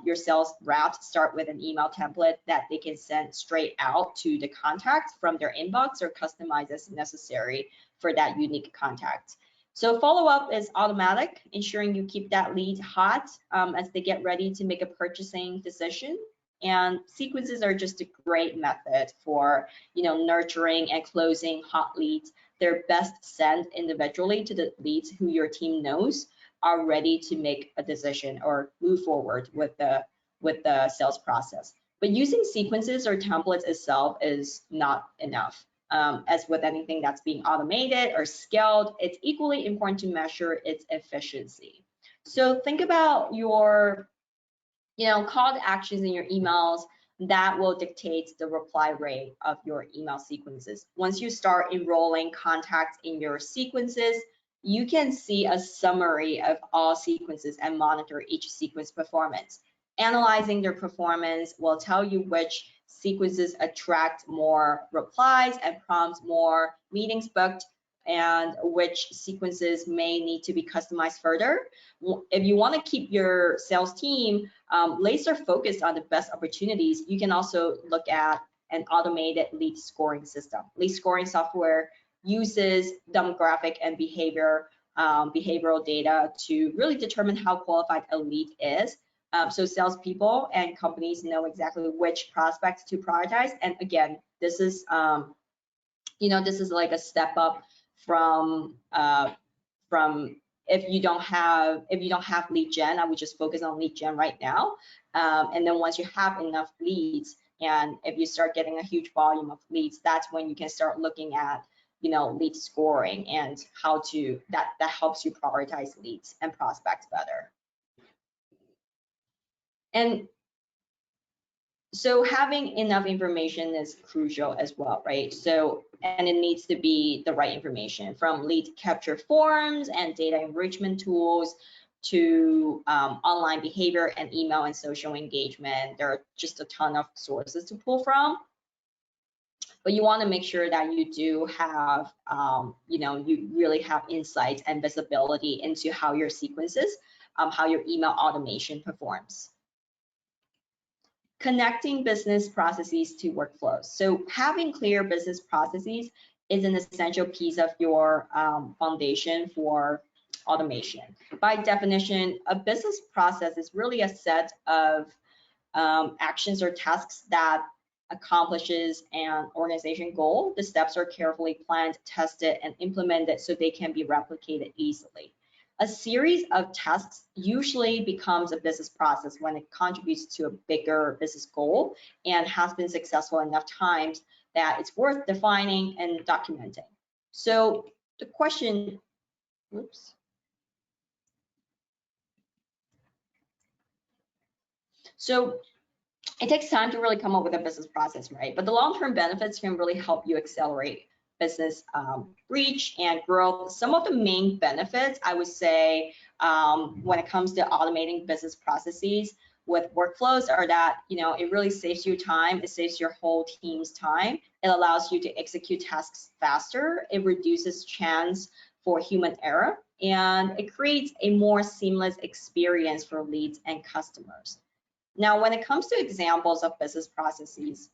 Speaker 1: Your sales reps start with an email template that they can send straight out to the contact from their inbox, or customize as necessary for that unique contact. So follow-up is automatic, ensuring you keep that lead hot as they get ready to make a purchasing decision. And sequences are just a great method for, nurturing and closing hot leads. They're best sent individually to the leads who your team knows are ready to make a decision or move forward with the sales process. But using sequences or templates itself is not enough. As with anything that's being automated or scaled, it's equally important to measure its efficiency. So think about your, call to actions in your emails that will dictate the reply rate of your email sequences. Once you start enrolling contacts in your sequences, you can see a summary of all sequences and monitor each sequence performance. Analyzing their performance will tell you which sequences attract more replies and prompt more meetings booked, and which sequences may need to be customized further. If you want to keep your sales team laser focused on the best opportunities, you can also look at an automated lead scoring system. Lead scoring software uses demographic and behavioral data to really determine how qualified a lead is. So salespeople and companies know exactly which prospects to prioritize. And again, this is this is like a step up from if you don't have lead gen. I would just focus on lead gen right now. And then once you have enough leads, and if you start getting a huge volume of leads, that's when you can start looking at lead scoring and how to that helps you prioritize leads and prospects better. And so having enough information is crucial as well, right? So, and it needs to be the right information, from lead capture forms and data enrichment tools to online behavior and email and social engagement. There are just a ton of sources to pull from. But you want to make sure that you do have, you really have insights and visibility into how your sequences, how your email automation performs. Connecting business processes to workflows. So having clear business processes is an essential piece of your foundation for automation. By definition, a business process is really a set of actions or tasks that accomplishes an organization goal. The steps are carefully planned, tested, and implemented so they can be replicated easily. A series of tasks usually becomes a business process when it contributes to a bigger business goal and has been successful enough times that it's worth defining and documenting. So the question, oops. So it takes time to really come up with a business process, right? But the long-term benefits can really help you accelerate business reach and growth. Some of the main benefits, I would say, when it comes to automating business processes with workflows are that, it really saves you time. It saves your whole team's time. It allows you to execute tasks faster. It reduces chance for human error, and it creates a more seamless experience for leads and customers. Now, when it comes to examples of business processes,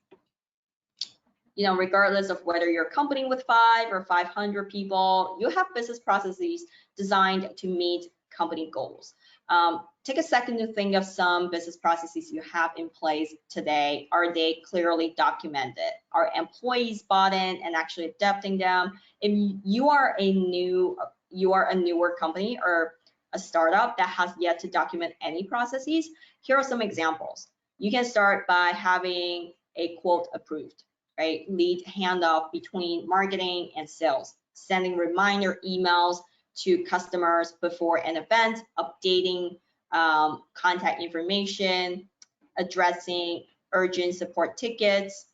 Speaker 1: regardless of whether you're a company with 5 or 500 people, you have business processes designed to meet company goals. Take a second to think of some business processes you have in place today. Are they clearly documented? Are employees bought in and actually adapting them? If you are a newer company or a startup that has yet to document any processes, here are some examples. You can start by having a quote approved, right? Lead handoff between marketing and sales, sending reminder emails to customers before an event, updating contact information, addressing urgent support tickets.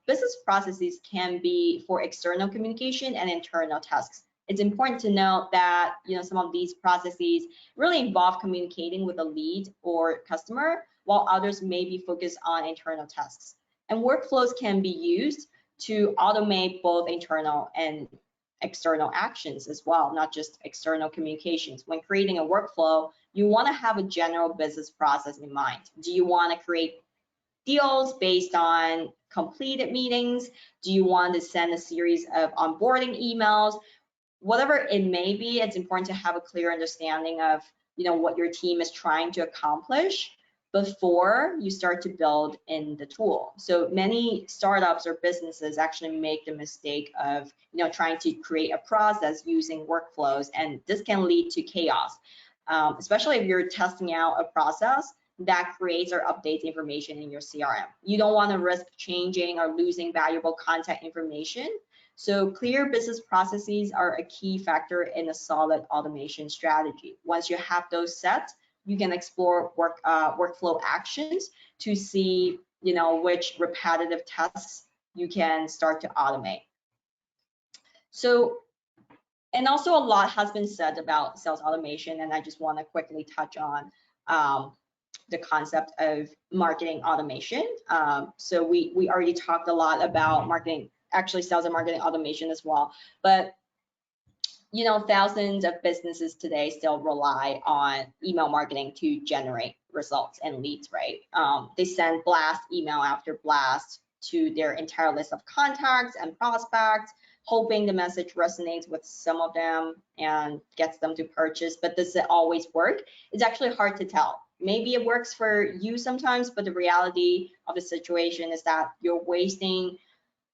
Speaker 1: Business processes can be for external communication and internal tasks. It's important to note that some of these processes really involve communicating with a lead or customer, while others may be focused on internal tasks. And workflows can be used to automate both internal and external actions as well, not just external communications. When creating a workflow, you want to have a general business process in mind. Do you want to create deals based on completed meetings? Do you want to send a series of onboarding emails? Whatever it may be, it's important to have a clear understanding of what your team is trying to accomplish before you start to build in the tool. So many startups or businesses actually make the mistake of trying to create a process using workflows, and this can lead to chaos, especially if you're testing out a process that creates or updates information in your CRM. You don't want to risk changing or losing valuable contact information. So clear business processes are a key factor in a solid automation strategy. Once you have those set, you can explore workflow actions to see which repetitive tasks you can start to automate. So, and also a lot has been said about sales automation, and I just want to quickly touch on the concept of marketing automation. So we already talked a lot about marketing, actually sales and marketing automation as well, but thousands of businesses today still rely on email marketing to generate results and leads, right? They send blast email after blast to their entire list of contacts and prospects, hoping the message resonates with some of them and gets them to purchase. But does it always work? It's actually hard to tell. Maybe it works for you sometimes, but the reality of the situation is that you're wasting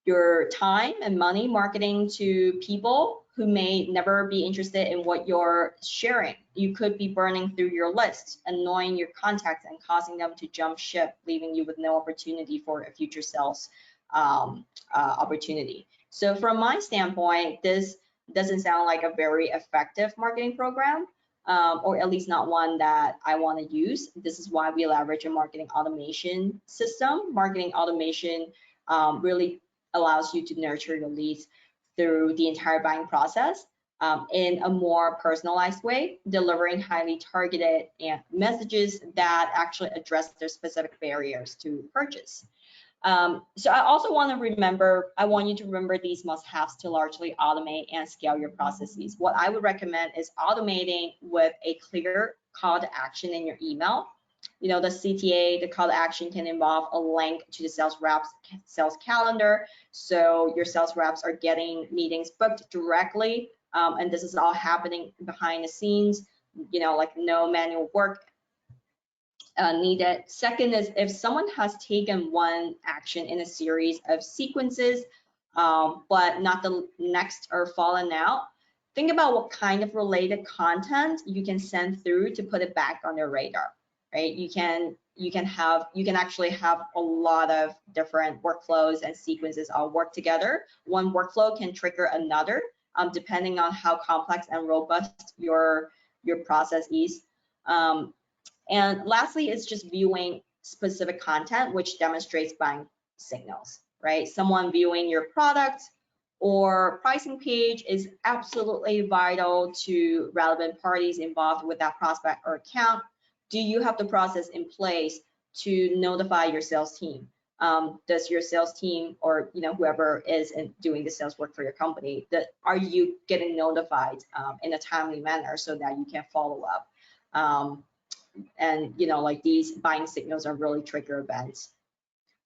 Speaker 1: your time and money marketing to people who may never be interested in what you're sharing. You could be burning through your list, annoying your contacts, and causing them to jump ship, leaving you with no opportunity for a future sales opportunity. So from my standpoint, this doesn't sound like a very effective marketing program, or at least not one that I want to use. This is why we leverage a marketing automation system. Marketing automation really allows you to nurture your leads through the entire buying process in a more personalized way, delivering highly targeted messages that actually address their specific barriers to purchase. So I also want you to remember these must-haves to largely automate and scale your processes. What I would recommend is automating with a clear call to action in your email. The CTA, the call to action, can involve a link to the sales rep's sales calendar. So your sales reps are getting meetings booked directly. And this is all happening behind the scenes, like no manual work needed. Second is if someone has taken one action in a series of sequences, but not the next or fallen out, think about what kind of related content you can send through to put it back on their radar. Right? You can actually have a lot of different workflows and sequences all work together. One workflow can trigger another, depending on how complex and robust your process is. And lastly, it's just viewing specific content which demonstrates buying signals. Right? Someone viewing your product or pricing page is absolutely vital to relevant parties involved with that prospect or account. Do you have the process in place to notify your sales team? Does your sales team or whoever is doing the sales work for your company, are you getting notified in a timely manner so that you can follow up? And like these buying signals are really trigger events.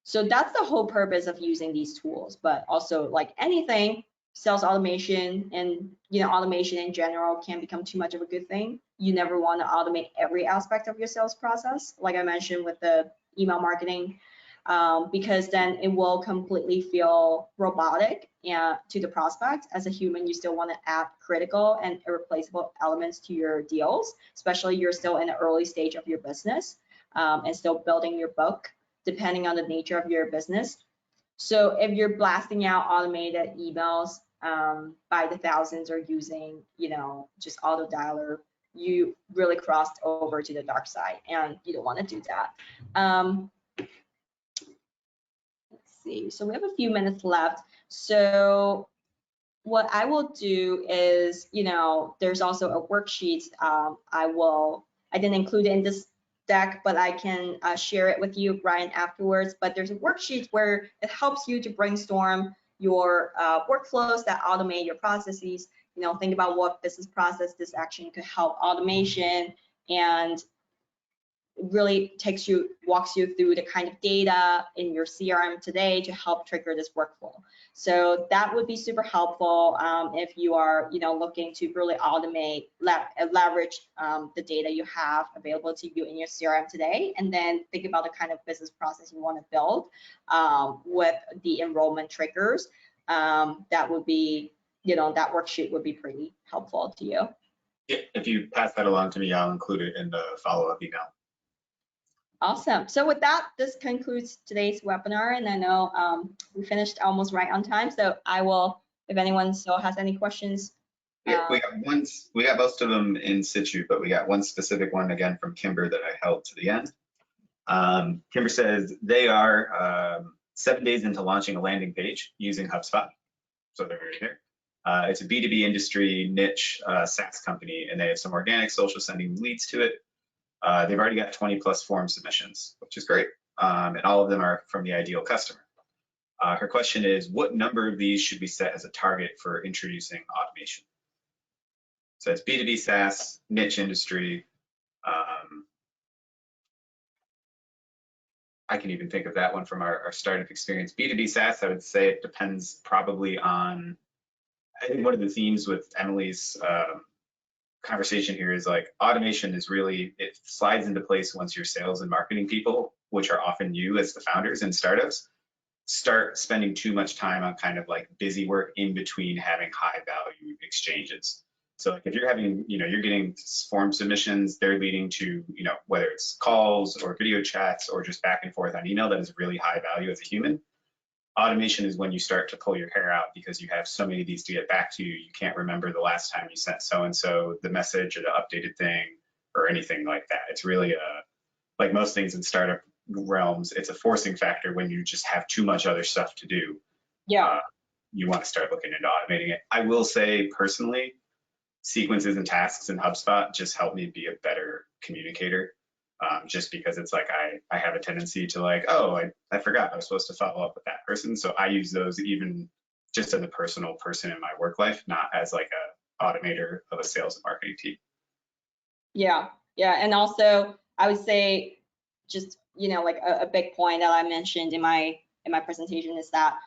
Speaker 1: So that's the whole purpose of using these tools. But also, like anything, sales automation and automation in general can become too much of a good thing. You never want to automate every aspect of your sales process, like I mentioned with the email marketing, because then it will completely feel robotic to the prospect. As a human, you still want to add critical and irreplaceable elements to your deals, especially you're still in the early stage of your business and still building your book, depending on the nature of your business. So if you're blasting out automated emails by the thousands or using, just auto dialer, you really crossed over to the dark side, and you don't want to do that. Let's see. So we have a few minutes left. So what I will do is, there's also a worksheet. I didn't include it in this deck, but I can share it with you, Brian, afterwards. But there's a worksheet where it helps you to brainstorm your workflows that automate your processes. Think about what business process this action could help automation, and really walks you through the kind of data in your CRM today to help trigger this workflow. So that would be super helpful if you are, looking to really automate, leverage the data you have available to you in your CRM today, and then think about the kind of business process you want to build with the enrollment triggers. That would be, that worksheet would be pretty helpful to you.
Speaker 2: Yeah, if you pass that along to me, I'll include it in the follow-up email.
Speaker 1: Awesome. So with that, this concludes today's webinar, and I know we finished almost right on time. So I will, if anyone still has any questions.
Speaker 2: Yeah, we got most of them in situ, but we got one specific one again from Kimber that I held to the end. Kimber says they are 7 days into launching a landing page using HubSpot. So they're right here. It's a B2B industry niche SaaS company, and they have some organic social sending leads to it. They've already got 20 plus form submissions, which is great. And all of them are from the ideal customer. Her question is, what number of these should we set as a target for introducing automation? So it's B2B SaaS, niche industry. I can even think of that one from our startup experience. B2B SaaS, I would say it depends probably on, I think one of the themes with Emily's conversation here is like automation is really, it slides into place once your sales and marketing people, which are often you as the founders in startups, start spending too much time on kind of like busy work in between having high value exchanges. So like if you're having, you're getting form submissions, they're leading to, whether it's calls or video chats or just back and forth on email, that is really high value as a human. Automation is when you start to pull your hair out because you have so many of these to get back to you. You can't remember the last time you sent so-and-so the message or the updated thing or anything like that. It's really like most things in startup realms, it's a forcing factor when you just have too much other stuff to do.
Speaker 1: Yeah.
Speaker 2: You want to start looking into automating it. I will say personally, sequences and tasks in HubSpot just help me be a better communicator. Just because it's like I have a tendency to like, oh, I forgot I was supposed to follow up with that person. So I use those even just as a personal person in my work life, not as like a automator of a sales and marketing team.
Speaker 1: Yeah, and also I would say just like a big point that I mentioned in my presentation is that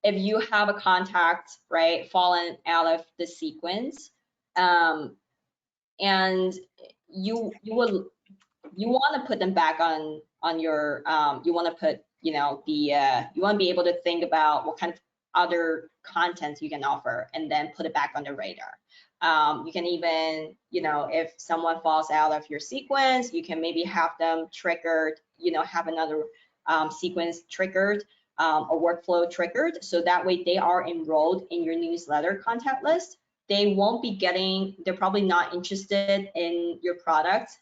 Speaker 1: if you have a contact, right, fallen out of the sequence, and you want to put them back on your you want to put you want to be able to think about what kind of other content you can offer and then put it back on the radar. You can even, if someone falls out of your sequence, you can maybe have them triggered, have another sequence triggered, a workflow triggered, so that way they are enrolled in your newsletter contact list. They won't be they're probably not interested in your product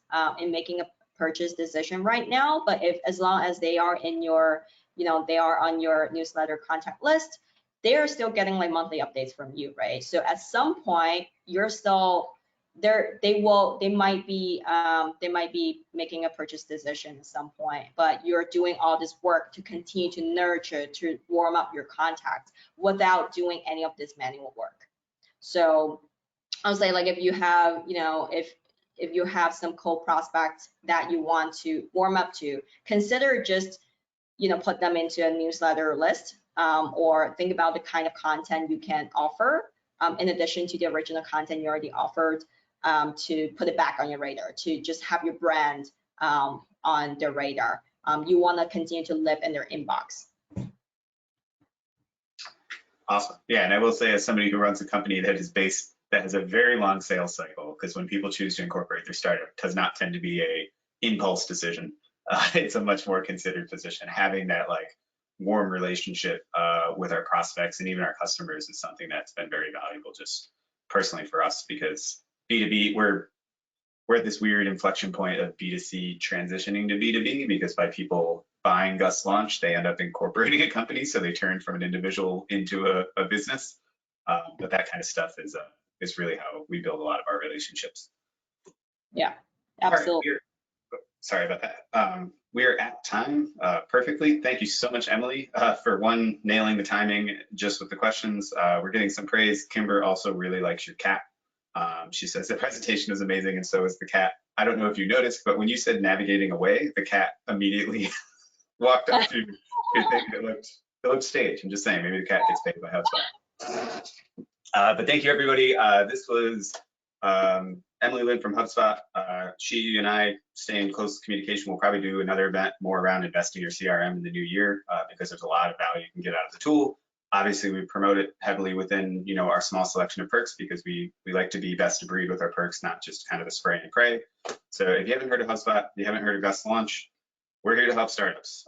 Speaker 1: in making a purchase decision right now, but as long as they are in your, they are on your newsletter contact list, they are still getting like monthly updates from you, right? So at some point, you're still there. They might be making a purchase decision at some point, but you're doing all this work to continue to nurture, to warm up your contacts without doing any of this manual work. So I'll say, like, if you have, if you have some cold prospects that you want to warm up to, consider just, put them into a newsletter list, or think about the kind of content you can offer in addition to the original content you already offered, to put it back on your radar, to just have your brand on their radar. You want to continue to live in their inbox.
Speaker 2: Awesome. Yeah, and I will say, as somebody who runs a company that has a very long sales cycle, because when people choose to incorporate their startup, it does not tend to be a impulse decision. It's a much more considered position. Having that like warm relationship with our prospects and even our customers is something that's been very valuable just personally for us, because B2B, we're at this weird inflection point of B2C transitioning to B2B, because by people buying Gust launch, they end up incorporating a company, so they turn from an individual into a business. But that kind of stuff is really how we build a lot of our relationships.
Speaker 1: Yeah, absolutely.
Speaker 2: Sorry about that. We're at time perfectly. Thank you so much, Emily, for nailing the timing just with the questions. We're getting some praise. Kimber also really likes your cat. She says the presentation was amazing and so was the cat. I don't know if you noticed, but when you said navigating away, the cat immediately walked up to your thing. It looked staged. I'm just saying, maybe the cat gets paid by HubSpot. But thank you, everybody. This was Emily Lynn from HubSpot. She and I stay in close communication. We'll probably do another event more around investing your CRM in the new year because there's a lot of value you can get out of the tool. Obviously, we promote it heavily within our small selection of perks because we like to be best of breed with our perks, not just kind of a spray and pray. So if you haven't heard of HubSpot, if you haven't heard of Gust Launch, we're here to help startups.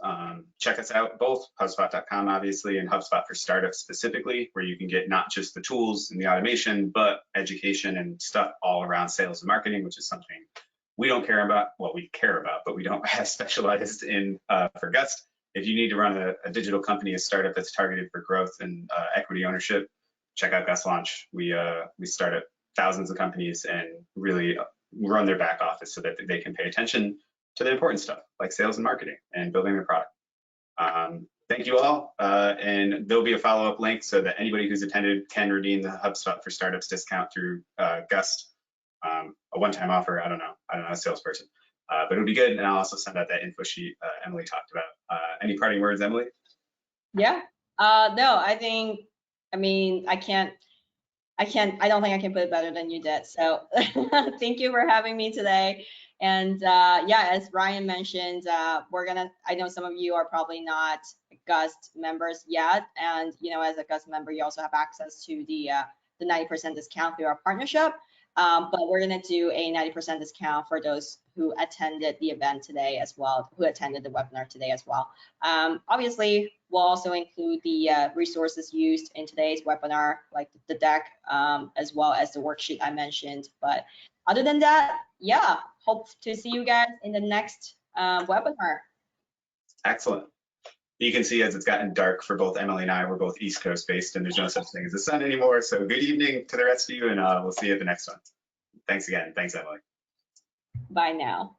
Speaker 2: Check us out, both HubSpot.com, obviously, and HubSpot for Startups specifically, where you can get not just the tools and the automation, but education and stuff all around sales and marketing, which is something we don't care about. Well, we care about, but we don't have specialized in for Gust. If you need to run a digital company, a startup that's targeted for growth and equity ownership, check out Gust Launch. We start up thousands of companies and really run their back office so that they can pay attention to the important stuff like sales and marketing and building their product. Thank you all. And there'll be a follow-up link so that anybody who's attended can redeem the HubSpot for Startups discount through Gust. A one-time offer, I don't know, a salesperson. But it'll be good, and I'll also send out that info sheet Emily talked about. Any parting words, Emily?
Speaker 1: Yeah. No, I don't think I can put it better than you did. So thank you for having me today. And yeah, as Ryan mentioned, I know some of you are probably not Gust members yet. And, as a Gust member, you also have access to the 90% discount through our partnership. But we're going to do a 90% discount for those who attended the event today as well, who attended the webinar today as well. Obviously, we'll also include the resources used in today's webinar, like the deck, as well as the worksheet I mentioned. But other than that, yeah, hope to see you guys in the next webinar.
Speaker 2: Excellent. You can see as it's gotten dark for both Emily and I, we're both East Coast based and there's no such thing as the sun anymore. So good evening to the rest of you and we'll see you at the next one. Thanks again. Thanks, Emily.
Speaker 1: Bye now.